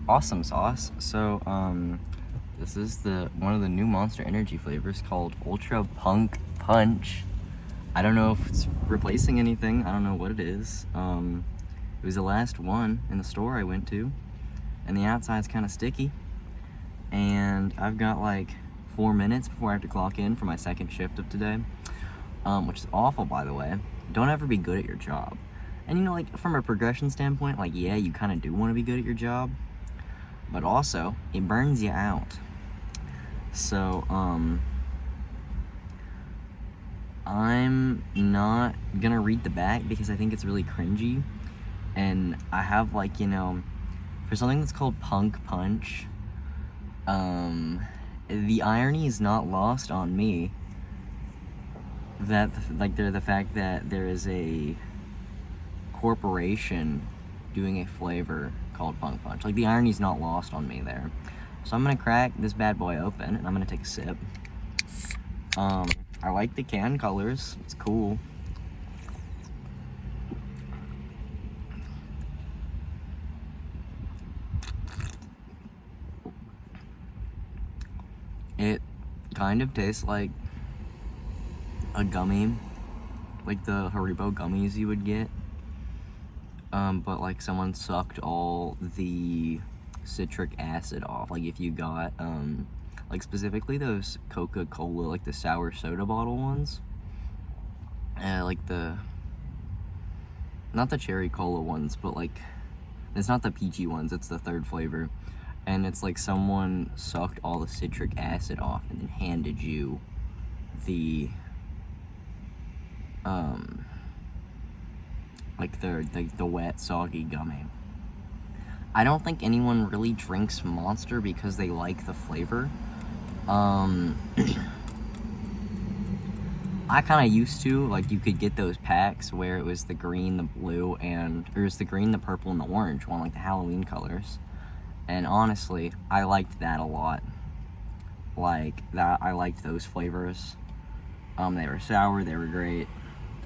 Awesome sauce. So, this is one of the new Monster Energy flavors called Ultra Punk Punch. I don't know if it's replacing anything. I don't know what it is. It was the last one in the store I went to, and the outside's kind of sticky. And I've got like 4 minutes before I have to clock in for my second shift of today, which is awful, by the way. Don't ever be good at your job. And you know, like, from a progression standpoint, like, yeah, you kind of do want to be good at your job, but also it burns you out. So I'm not gonna read the back because I think it's really cringy, and I have, like, you know, for something that's called Punk Punch, the irony is not lost on me that, like, the fact that there is a corporation doing a flavor called Punk Punch. Like, the irony's not lost on me there. So I'm gonna crack this bad boy open and I'm gonna take a sip. I like the can colors. It's cool. It kind of tastes like a gummy, like the Haribo gummies you would get, but like someone sucked all the citric acid off. Like if you got, like specifically those Coca-Cola, like the sour soda bottle ones, like not the cherry cola ones, but like, it's not the peachy ones, it's the third flavor. And it's like someone sucked all the citric acid off and then handed you the, like the wet, soggy gummy. I don't think anyone really drinks Monster because they like the flavor. I kind of used to. Like, you could get those packs where it was the green, the blue, and it was the green, the purple, and the orange one, like the Halloween colors. And honestly, I liked that a lot. Like, that, I liked those flavors. They were sour, they were great.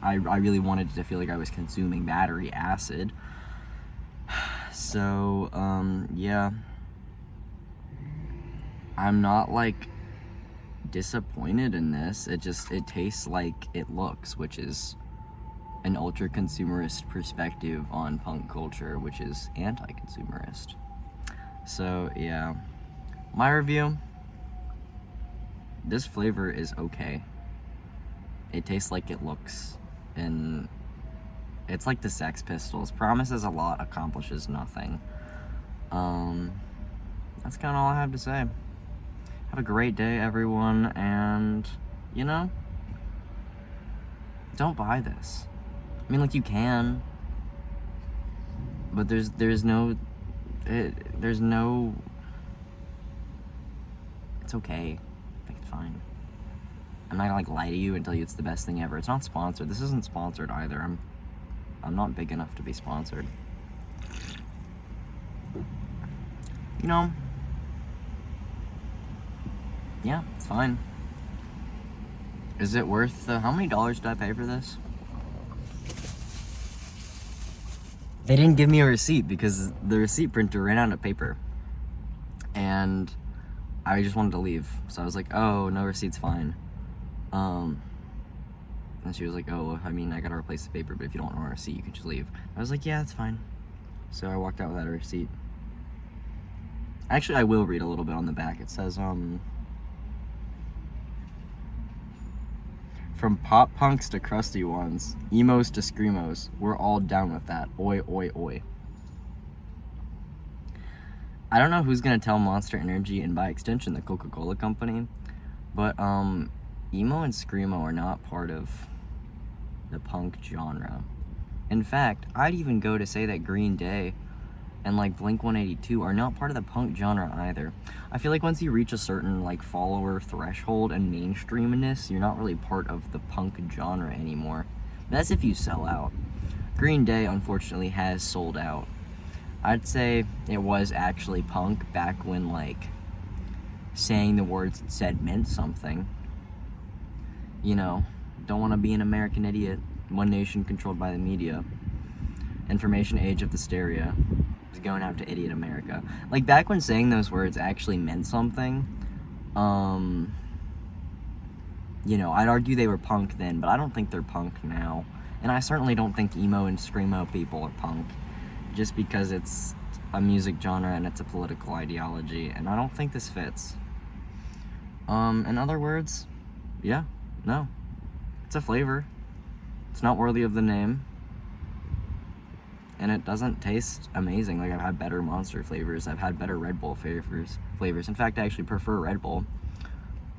I really wanted to feel like I was consuming battery acid. So, yeah. I'm not, like, disappointed in this. It tastes like it looks, which is an ultra-consumerist perspective on punk culture, which is anti-consumerist. So, yeah. My review, this flavor is okay. It tastes like it looks, and it's like the Sex Pistols. Promises a lot, accomplishes nothing. That's kind of all I have to say. Have a great day, everyone, and, you know, don't buy this. I mean, like, you can, but there's no, it's okay. Like, it's fine. I'm not gonna, like, lie to you and tell you it's the best thing ever. It's not sponsored. This isn't sponsored either. I'm not big enough to be sponsored. You know, yeah, it's fine. Is it worth how many dollars did I pay for this? They didn't give me a receipt because the receipt printer ran out of paper. And I just wanted to leave. So I was like, oh, no receipt's fine. And she was like, oh, I mean, I gotta replace the paper, but if you don't want a receipt, you can just leave. I was like, yeah, that's fine. So I walked out without a receipt. Actually, I will read a little bit on the back. It says, from pop punks to crusty ones, emos to screamos, we're all down with that. Oi, oi, oi. I don't know who's gonna tell Monster Energy, and by extension the Coca-Cola company, but emo and screamo are not part of the punk genre. In fact, I'd even go to say that Green Day and like Blink-182 are not part of the punk genre either. I feel like once you reach a certain like follower threshold and mainstreamness, you're not really part of the punk genre anymore. That's if you sell out. Green Day unfortunately has sold out. I'd say it was actually punk back when, like, saying the words it said meant something. You know, don't want to be an American idiot. One nation controlled by the media. Information age of the stereo. is going out to idiot America. Like, back when saying those words actually meant something, you know, I'd argue they were punk then, but I don't think they're punk now. And I certainly don't think emo and screamo people are punk, just because it's a music genre and it's a political ideology, and I don't think this fits. In other words, yeah, no. It's a flavor. It's not worthy of the name. And it doesn't taste amazing. Like, I've had better Monster flavors. I've had better Red Bull flavors. In fact, I actually prefer Red Bull.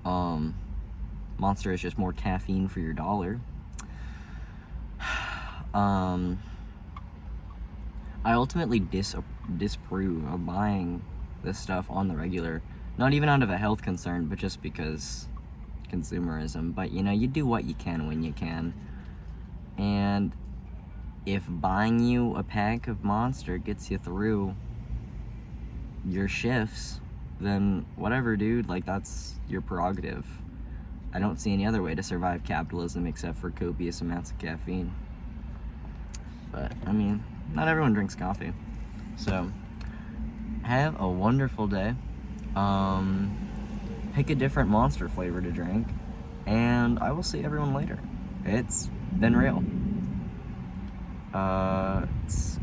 Monster is just more caffeine for your dollar. I ultimately disapprove of buying this stuff on the regular. Not even out of a health concern, but just because consumerism. But, you know, you do what you can when you can. And if buying you a pack of Monster gets you through your shifts, then whatever, dude. Like, that's your prerogative. I don't see any other way to survive capitalism except for copious amounts of caffeine. But, I mean, not everyone drinks coffee. So, have a wonderful day. Pick a different Monster flavor to drink. And I will see everyone later. It's been real. It's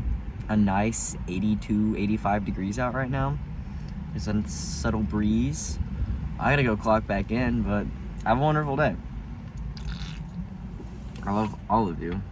a nice 82, 85 degrees out right now. There's a subtle breeze. I gotta go clock back in, but have a wonderful day. I love all of you.